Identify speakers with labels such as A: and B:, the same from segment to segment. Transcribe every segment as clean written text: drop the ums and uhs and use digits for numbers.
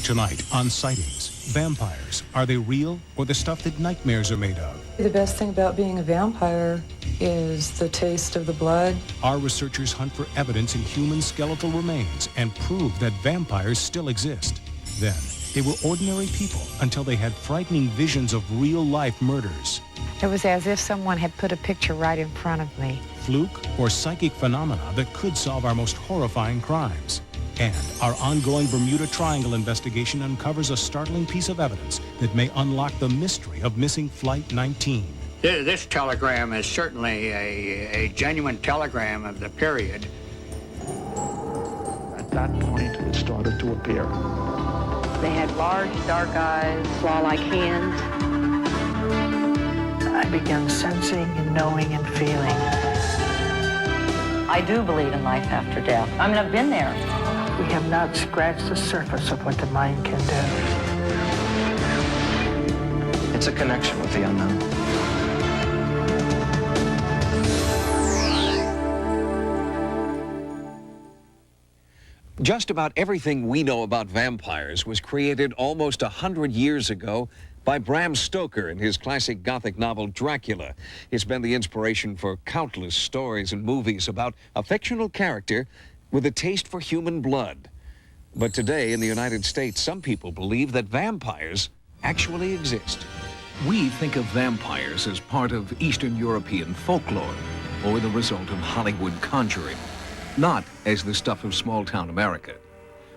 A: Tonight on Sightings, vampires. Are they real or the stuff that nightmares are made of?
B: The best thing about being a vampire is the taste of the blood.
A: Our researchers hunt for evidence in human skeletal remains and prove that vampires still exist. Then, they were ordinary people until they had frightening visions of real-life murders.
C: It was as if someone had put a picture right in front of me.
A: Fluke or psychic phenomena that could solve our most horrifying crimes. And our ongoing Bermuda Triangle investigation uncovers a startling piece of evidence that may unlock the mystery of missing Flight 19.
D: This telegram is certainly a genuine telegram of the period.
E: At that point, it started to appear.
F: They had large, dark eyes, claw-like hands.
G: I began sensing and knowing and feeling.
F: I do believe in life after death. I mean, I've been there.
G: We have not scratched the surface of what the mind can do.
E: It's a connection with the unknown.
H: Just about everything we know about vampires was created almost 100 years ago by Bram Stoker in his classic Gothic novel Dracula. It's been the inspiration for countless stories and movies about a fictional character with a taste for human blood. But today in the United States, some people believe that vampires actually exist. We think of vampires as part of Eastern European folklore or the result of Hollywood conjuring, not as the stuff of small-town America.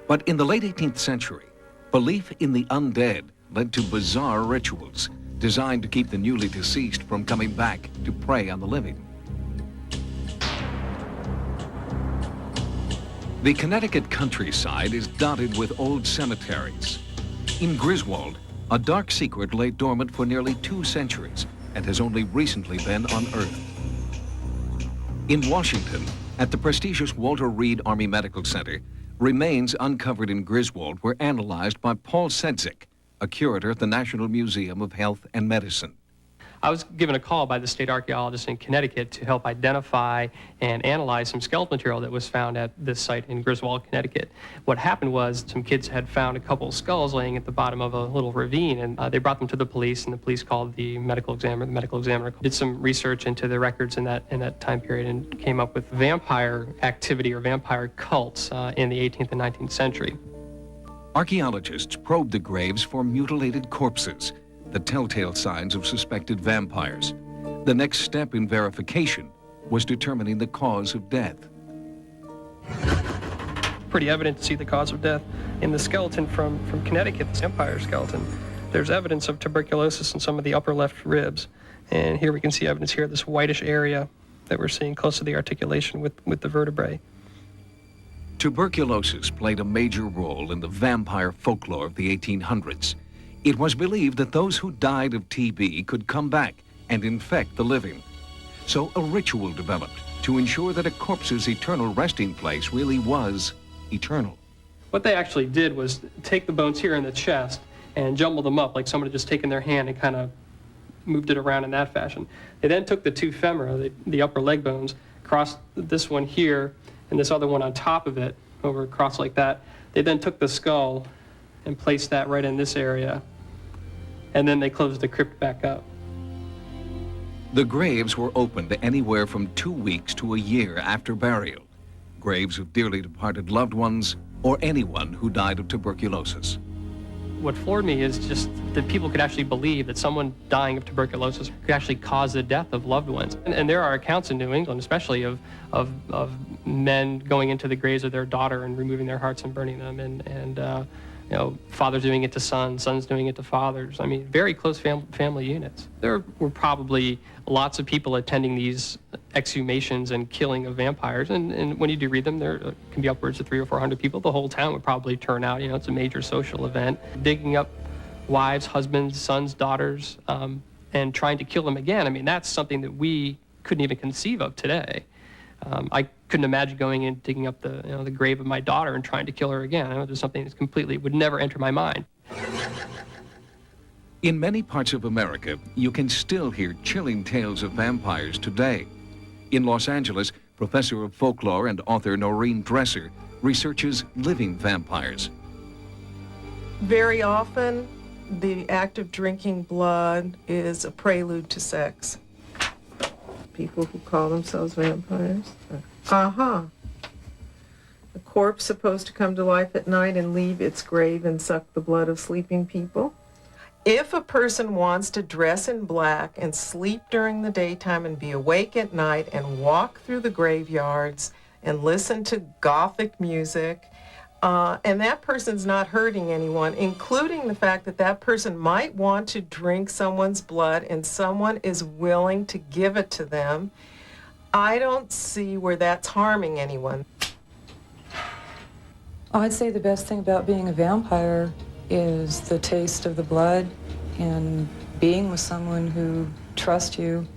H: But in the late 18th century, belief in the undead led to bizarre rituals designed to keep the newly deceased from coming back to prey on the living. The Connecticut countryside is dotted with old cemeteries. In Griswold, a dark secret lay dormant for nearly 2 centuries and has only recently been unearthed. In Washington, at the prestigious Walter Reed Army Medical Center, remains uncovered in Griswold were analyzed by Paul Sedzik, a curator at the National Museum of Health and Medicine.
I: I was given a call by the state archaeologist in Connecticut to help identify and analyze some skeletal material that was found at this site in Griswold, Connecticut. What happened was some kids had found a couple of skulls laying at the bottom of a little ravine, and they brought them to the police, and the police called the medical examiner. The medical examiner did some research into the records in that time period and came up with vampire activity or vampire cults in the 18th and 19th century.
H: Archaeologists probed the graves for mutilated corpses, the telltale signs of suspected vampires. The next step in verification was determining the cause of death.
I: Pretty evident to see the cause of death in the skeleton from Connecticut, the vampire skeleton. There's evidence of tuberculosis in some of the upper left ribs. And here we can see evidence here, this whitish area that we're seeing close to the articulation with the vertebrae.
H: Tuberculosis played a major role in the vampire folklore of the 1800s. It was believed that those who died of TB could come back and infect the living. So a ritual developed to ensure that a corpse's eternal resting place really was eternal.
I: What they actually did was take the bones here in the chest and jumble them up like someone had just taken their hand and kind of moved it around in that fashion. They then took the 2 femora, the upper leg bones, crossed this one here and this other one on top of it, over across like that. They then took the skull and placed that right in this area, and then they closed the crypt back up.
H: The graves were opened anywhere from 2 weeks to a year after burial. Graves of dearly departed loved ones or anyone who died of tuberculosis.
I: What floored me is just that people could actually believe that someone dying of tuberculosis could actually cause the death of loved ones. And there are accounts in New England, especially of men going into the graves of their daughter and removing their hearts and burning them, and you know, fathers doing it to sons, sons doing it to fathers. I mean, very close family units. There were probably lots of people attending these exhumations and killing of vampires, and when you do read them, there can be upwards of 300 or 400 people. The whole town would probably turn out. You know, it's a major social event. Digging up wives, husbands, sons, daughters, and trying to kill them again. I mean, that's something that we couldn't even conceive of today. I couldn't imagine going and digging up the grave of my daughter and trying to kill her again. It was just something that completely would never enter my mind.
H: In many parts of America, you can still hear chilling tales of vampires today. In Los Angeles, professor of folklore and author Noreen Dresser researches living vampires.
J: Very often, the act of drinking blood is a prelude to sex. People who call themselves vampires. A corpse supposed to come to life at night and leave its grave and suck the blood of sleeping people. If a person wants to dress in black and sleep during the daytime and be awake at night and walk through the graveyards and listen to Gothic music, and that person's not hurting anyone, including the fact that that person might want to drink someone's blood and someone is willing to give it to them, I don't see where that's harming anyone.
B: I'd say the best thing about being a vampire is the taste of the blood and being with someone who trusts you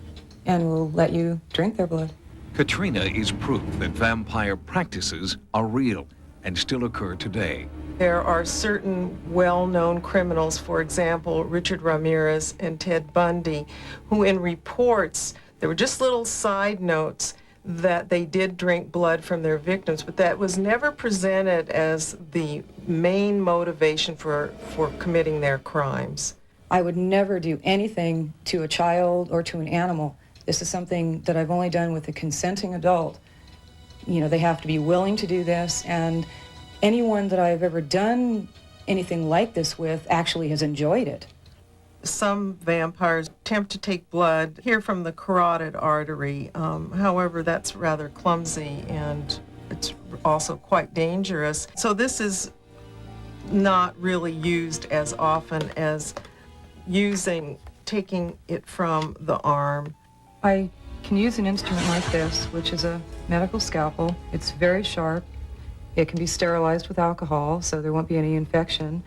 B: and will let you drink their blood.
H: Katrina is proof that vampire practices are real and still occur today.
J: There are certain well-known criminals, for example, Richard Ramirez and Ted Bundy, who in reports, there were just little side notes that they did drink blood from their victims, but that was never presented as the main motivation for committing their crimes.
B: I would never do anything to a child or to an animal. This is something that I've only done with a consenting adult. You know, they have to be willing to do this, and anyone that I've ever done anything like this with actually has enjoyed it.
J: Some vampires attempt to take blood here from the carotid artery. However, that's rather clumsy and it's also quite dangerous. So this is not really used as often as taking it from the arm.
B: I can use an instrument like this, which is a medical scalpel. It's very sharp. It can be sterilized with alcohol, so there won't be any infection,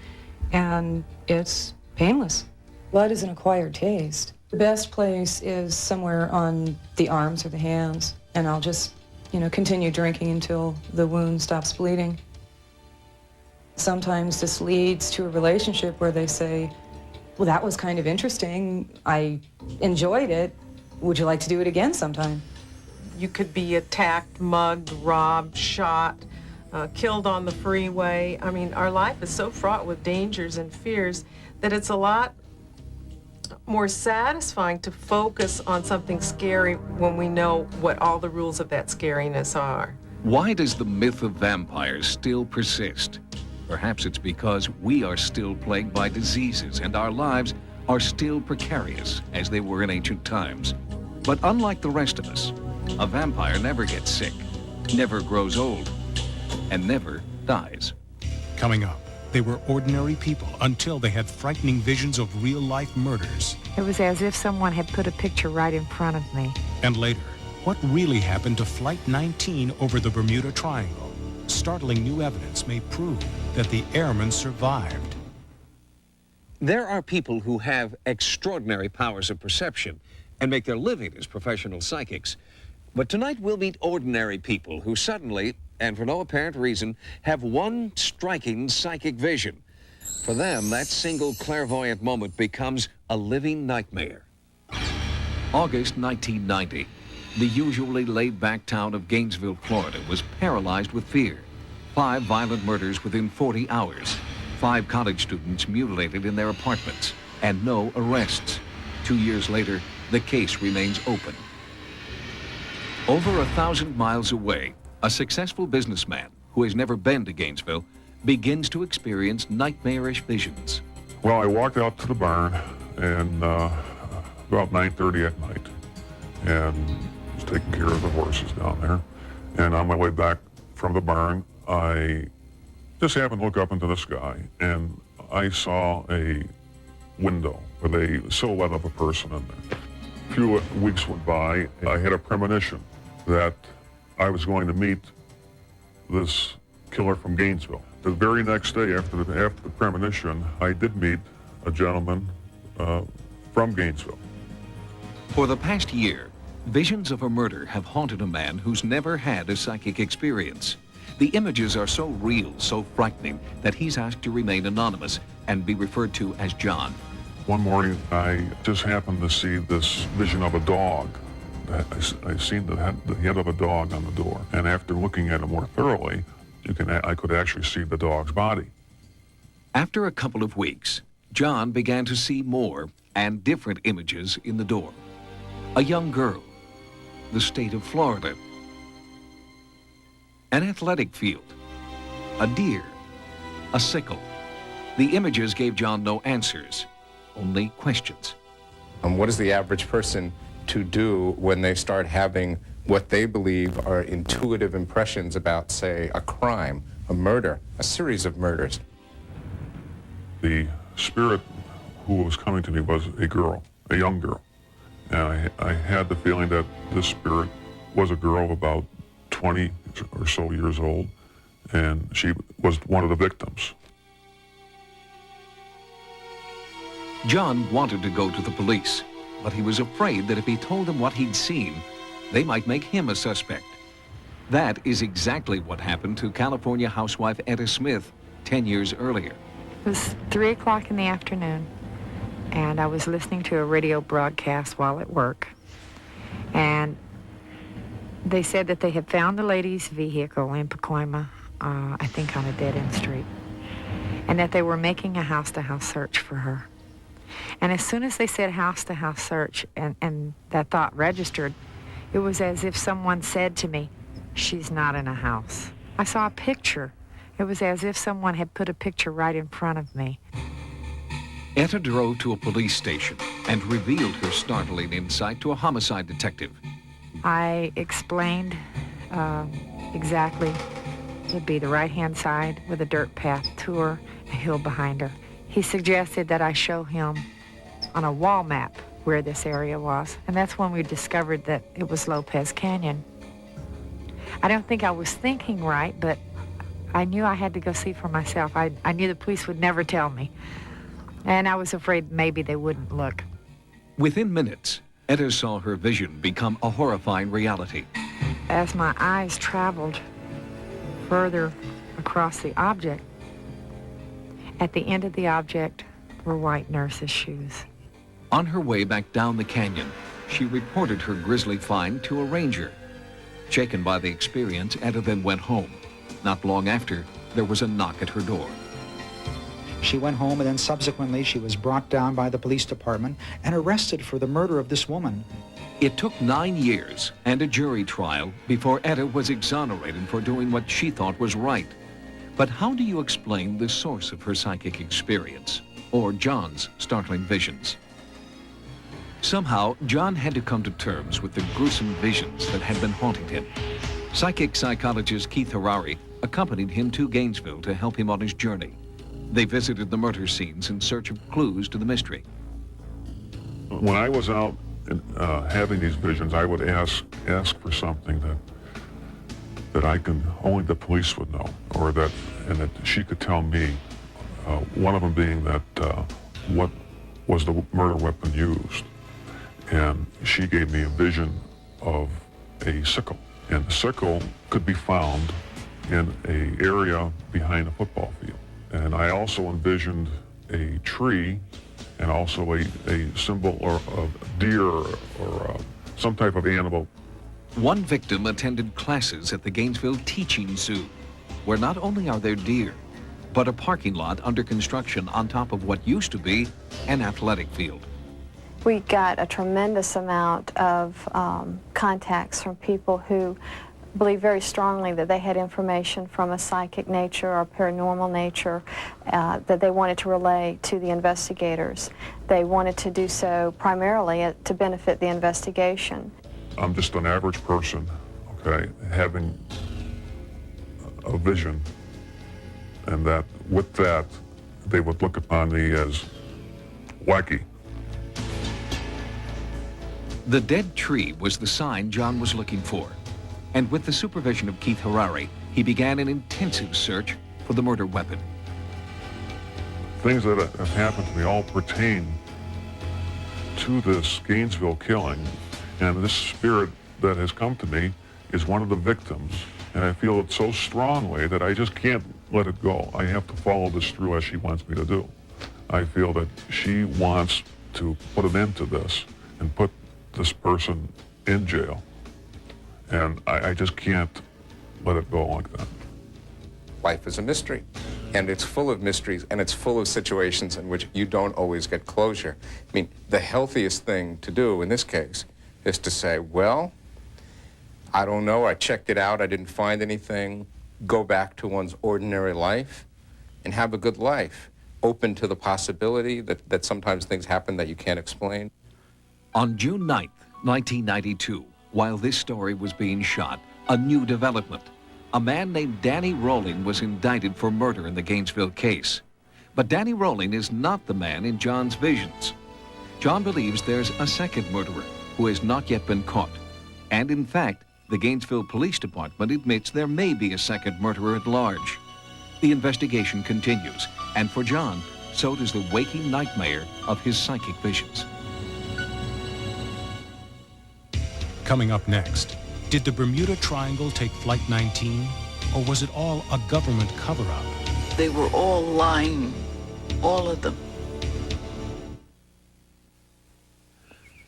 B: and it's painless. Blood is an acquired taste. The best place is somewhere on the arms or the hands, and I'll just, continue drinking until the wound stops bleeding. Sometimes this leads to a relationship where they say, well, that was kind of interesting. I enjoyed it. Would you like to do it again sometime?
J: You could be attacked, mugged, robbed, shot, killed on the freeway. I mean, our life is so fraught with dangers and fears that it's a lot more satisfying to focus on something scary when we know what all the rules of that scariness are.
H: Why does the myth of vampires still persist? Perhaps it's because we are still plagued by diseases and our lives are still precarious as they were in ancient times. But unlike the rest of us, a vampire never gets sick, never grows old, and never dies.
A: Coming up, they were ordinary people until they had frightening visions of real-life murders.
C: It was as if someone had put a picture right in front of me.
A: And later, what really happened to Flight 19 over the Bermuda Triangle? Startling new evidence may prove that the airmen survived.
H: There are people who have extraordinary powers of perception and make their living as professional psychics. But tonight we'll meet ordinary people who suddenly, and for no apparent reason, have one striking psychic vision. For them, that single clairvoyant moment becomes a living nightmare. August 1990. The usually laid-back town of Gainesville, Florida was paralyzed with fear. 5 violent murders within 40 hours. 5 college students mutilated in their apartments, and no arrests. 2 years later, the case remains open. Over 1,000 miles away, a successful businessman who has never been to Gainesville begins to experience nightmarish visions.
K: Well, I walked out to the barn and about 9:30 at night and was taking care of the horses down there. And on my way back from the barn, I just happened to look up into the sky and I saw a window with a silhouette of a person in there. A few weeks went by, I had a premonition that I was going to meet this killer from Gainesville. The very next day after the premonition, I did meet a gentleman from Gainesville.
H: For the past year, visions of a murder have haunted a man who's never had a psychic experience. The images are so real, so frightening, that he's asked to remain anonymous and be referred to as John.
K: One morning, I just happened to see this vision of a dog. I seen the head of a dog on the door. And after looking at it more thoroughly, I could actually see the dog's body.
H: After a couple of weeks, John began to see more and different images in the door. A young girl, the state of Florida, an athletic field, a deer, a sickle. The images gave John no answers, only questions.
L: What is the average person to do when they start having what they believe are intuitive impressions about, say, a crime, a murder, a series of murders?
K: The spirit who was coming to me was a girl, a young girl. And I had the feeling that this spirit was a girl of about 20 or so years old, and she was one of the victims.
H: John wanted to go to the police, but he was afraid that if he told them what he'd seen, they might make him a suspect. That is exactly what happened to California housewife Etta Smith 10 years earlier.
C: It was 3 o'clock in the afternoon, and I was listening to a radio broadcast while at work. And they said that they had found the lady's vehicle in Pacoima, I think on a dead-end street, and that they were making a house-to-house search for her. And as soon as they said house-to-house search and that thought registered, it was as if someone said to me, "She's not in a house." I saw a picture. It was as if someone had put a picture right in front of me.
H: Etta drove to a police station and revealed her startling insight to a homicide detective.
C: I explained exactly. It'd be the right-hand side with a dirt path to her, a hill behind her. He suggested that I show him on a wall map where this area was, and that's when we discovered that it was Lopez Canyon. I don't think I was thinking right, but I knew I had to go see for myself. I knew the police would never tell me, and I was afraid maybe they wouldn't look.
H: Within minutes, Etta saw her vision become a horrifying reality.
C: As my eyes traveled further across the object, at the end of the object were white nurse's shoes.
H: On her way back down the canyon, she reported her grisly find to a ranger. Shaken by the experience, Etta then went home. Not long after, there was a knock at her door.
M: She went home, and then subsequently she was brought down by the police department and arrested for the murder of this woman.
H: It took 9 years and a jury trial before Etta was exonerated for doing what she thought was right. But how do you explain the source of her psychic experience, or John's startling visions? Somehow, John had to come to terms with the gruesome visions that had been haunting him. Psychic psychologist Keith Harari accompanied him to Gainesville to help him on his journey. They visited the murder scenes in search of clues to the mystery.
K: When I was out having these visions, I would ask for something that only the police would know, and that she could tell me. One of them being that what was the murder weapon used, and she gave me a vision of a sickle, and the sickle could be found in an area behind a football field. And I also envisioned a tree and also a symbol or a deer or some type of animal.
H: One victim attended classes at the Gainesville Teaching Zoo, where not only are there deer, but a parking lot under construction on top of what used to be an athletic field.
N: We got a tremendous amount of contacts from people who believe very strongly that they had information from a psychic nature or paranormal nature that they wanted to relay to the investigators. They wanted to do so primarily to benefit the investigation.
K: I'm just an average person, okay, having a vision, and that with that, they would look upon me as wacky.
H: The dead tree was the sign John was looking for. And with the supervision of Keith Harari, he began an intensive search for the murder weapon.
K: Things that have happened to me all pertain to this Gainesville killing, and this spirit that has come to me is one of the victims, and I feel it so strongly that I just can't let it go. I have to follow this through as she wants me to do. I feel that she wants to put an end to this and put this person in jail. And I just can't let it go like that.
L: Life is a mystery. and it's full of mysteries, and it's full of situations in which you don't always get closure. I mean, the healthiest thing to do in this case is to say, well, I don't know, I checked it out, I didn't find anything, go back to one's ordinary life and have a good life, open to the possibility that sometimes things happen that you can't explain.
H: On June 9th, 1992, while this story was being shot, a new development. A man named Danny Rolling was indicted for murder in the Gainesville case. But Danny Rolling is not the man in John's visions. John believes there's a second murderer who has not yet been caught. And in fact, the Gainesville Police Department admits there may be a second murderer at large. The investigation continues, and for John, so does the waking nightmare of his psychic visions.
A: Coming up next, did the Bermuda Triangle take Flight 19, or was it all a government cover-up?
O: They were all lying, all of them.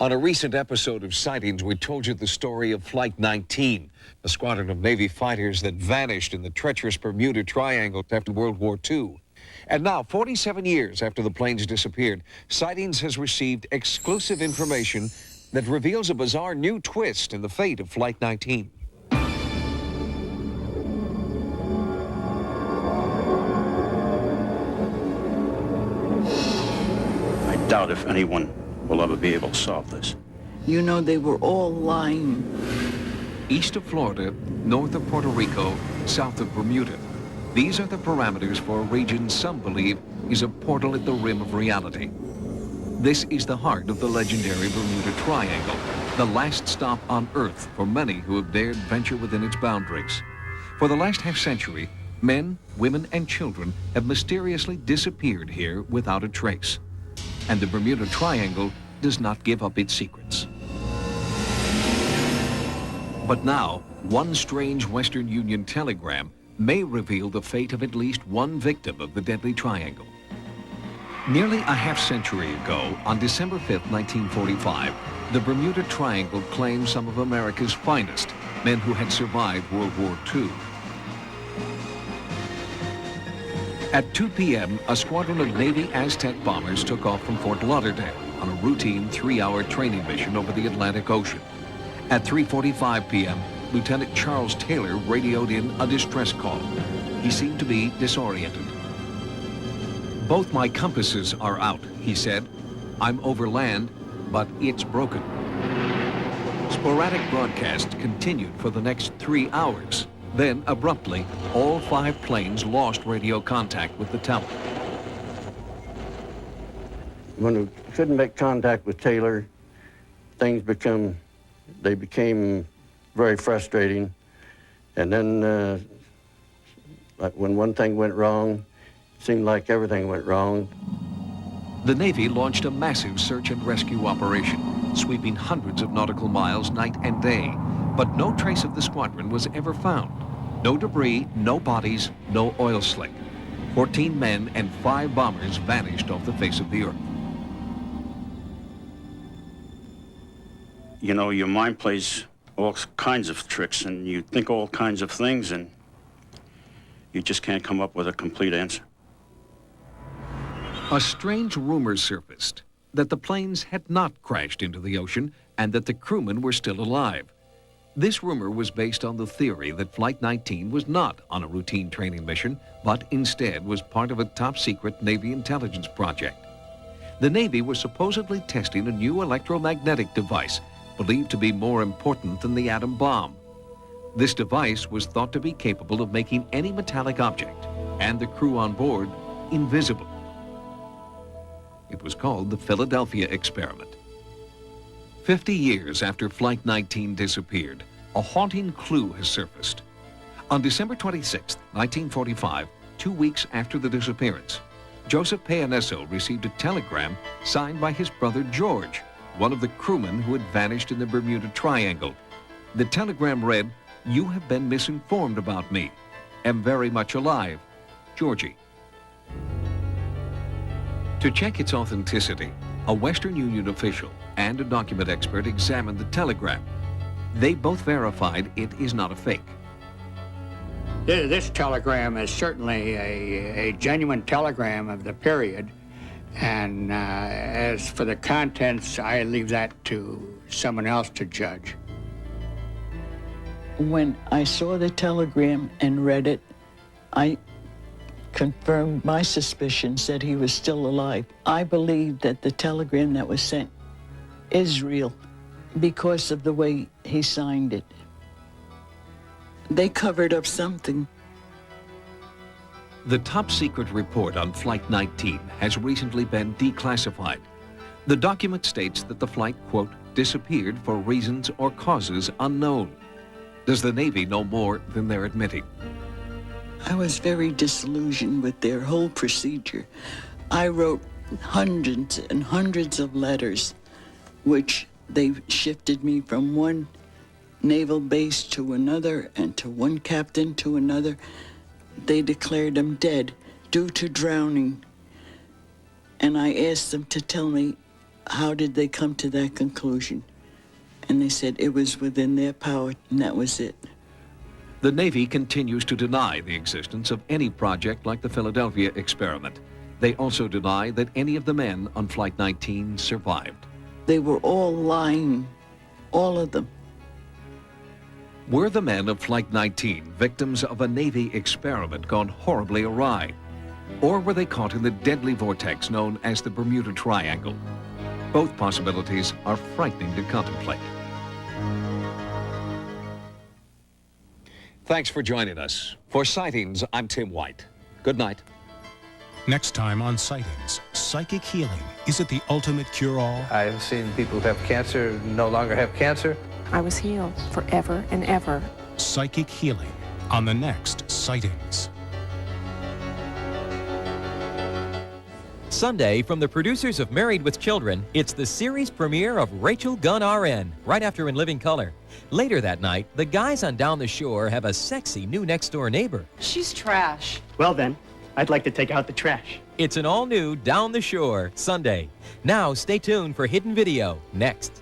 H: On a recent episode of Sightings, we told you the story of Flight 19, a squadron of Navy fighters that vanished in the treacherous Bermuda Triangle after World War II. And now, 47 years after the planes disappeared, Sightings has received exclusive information that reveals a bizarre new twist in the fate of Flight 19.
P: I doubt if anyone will ever be able to solve this.
O: You know, they were all lying.
H: East of Florida, north of Puerto Rico, south of Bermuda. These are the parameters for a region some believe is a portal at the rim of reality. This is the heart of the legendary Bermuda Triangle, the last stop on Earth for many who have dared venture within its boundaries. For the last half-century, men, women, and children have mysteriously disappeared here without a trace. And the Bermuda Triangle does not give up its secrets. But now, one strange Western Union telegram may reveal the fate of at least one victim of the deadly triangle. Nearly a half-century ago, on December 5th, 1945, the Bermuda Triangle claimed some of America's finest, men who had survived World War II. At 2 p.m., a squadron of Navy Aztec bombers took off from Fort Lauderdale on a routine 3-hour training mission over the Atlantic Ocean. At 3:45 p.m., Lieutenant Charles Taylor radioed in a distress call. He seemed to be disoriented. "Both my compasses are out," he said. "I'm over land, but it's broken." Sporadic broadcasts continued for the next 3 hours. Then, abruptly, all 5 planes lost radio contact with the tower.
Q: When we couldn't make contact with Taylor, things became very frustrating. And then like when one thing went wrong, it seemed like everything went wrong.
H: The Navy launched a massive search and rescue operation, sweeping hundreds of nautical miles night and day. But no trace of the squadron was ever found. No debris, no bodies, no oil slick. 14 men and 5 bombers vanished off the face of the earth.
P: You know, your mind plays all kinds of tricks, and you think all kinds of things, and you just can't come up with a complete answer.
H: A strange rumor surfaced that the planes had not crashed into the ocean and that the crewmen were still alive. This rumor was based on the theory that Flight 19 was not on a routine training mission, but instead was part of a top-secret Navy intelligence project. The Navy was supposedly testing a new electromagnetic device believed to be more important than the atom bomb. This device was thought to be capable of making any metallic object, and the crew on board, invisible. It was called the Philadelphia Experiment. 50 years after Flight 19 disappeared, a haunting clue has surfaced. On December 26, 1945, 2 weeks after the disappearance, Joseph Payanesso received a telegram signed by his brother George, one of the crewmen who had vanished in the Bermuda Triangle. The telegram read, "You have been misinformed about me. Am very much alive. Georgie." To check its authenticity, a Western Union official and a document expert examined the telegram. They both verified it is not a fake.
D: This telegram is certainly a genuine telegram of the period, and as for the contents, I leave that to someone else to judge.
O: When I saw the telegram and read it, I confirmed my suspicions that he was still alive. I believe that the telegram that was sent is real because of the way he signed it. They covered up something.
H: The top-secret report on Flight 19 has recently been declassified. The document states that the flight, quote, disappeared for reasons or causes unknown. Does the Navy know more than they're admitting?
O: I was very disillusioned with their whole procedure. I wrote hundreds and hundreds of letters, which they shifted me from one naval base to another and to one captain to another. They declared him dead due to drowning. And I asked them to tell me how did they come to that conclusion. And they said it was within their power, and that was it.
H: The Navy continues to deny the existence of any project like the Philadelphia experiment. They also deny that any of the men on Flight 19 survived.
O: They were all lying, all of them.
H: Were the men of Flight 19 victims of a Navy experiment gone horribly awry? Or were they caught in the deadly vortex known as the Bermuda Triangle? Both possibilities are frightening to contemplate. Thanks for joining us. For Sightings, I'm Tim White. Good night.
A: Next time on Sightings, psychic healing. Is it the ultimate cure-all?
R: I've seen people who have cancer no longer have cancer.
S: I was healed forever and ever.
A: Psychic healing on the next Sightings.
T: Sunday, from the producers of Married with Children, it's the series premiere of Rachel Gunn RN, right after In Living Color. Later that night, the guys on Down the Shore have a sexy new next-door neighbor.
U: She's trash.
V: Well then, I'd like to take out the trash.
T: It's an all-new Down the Shore, Sunday. Now, stay tuned for Hidden Video, next.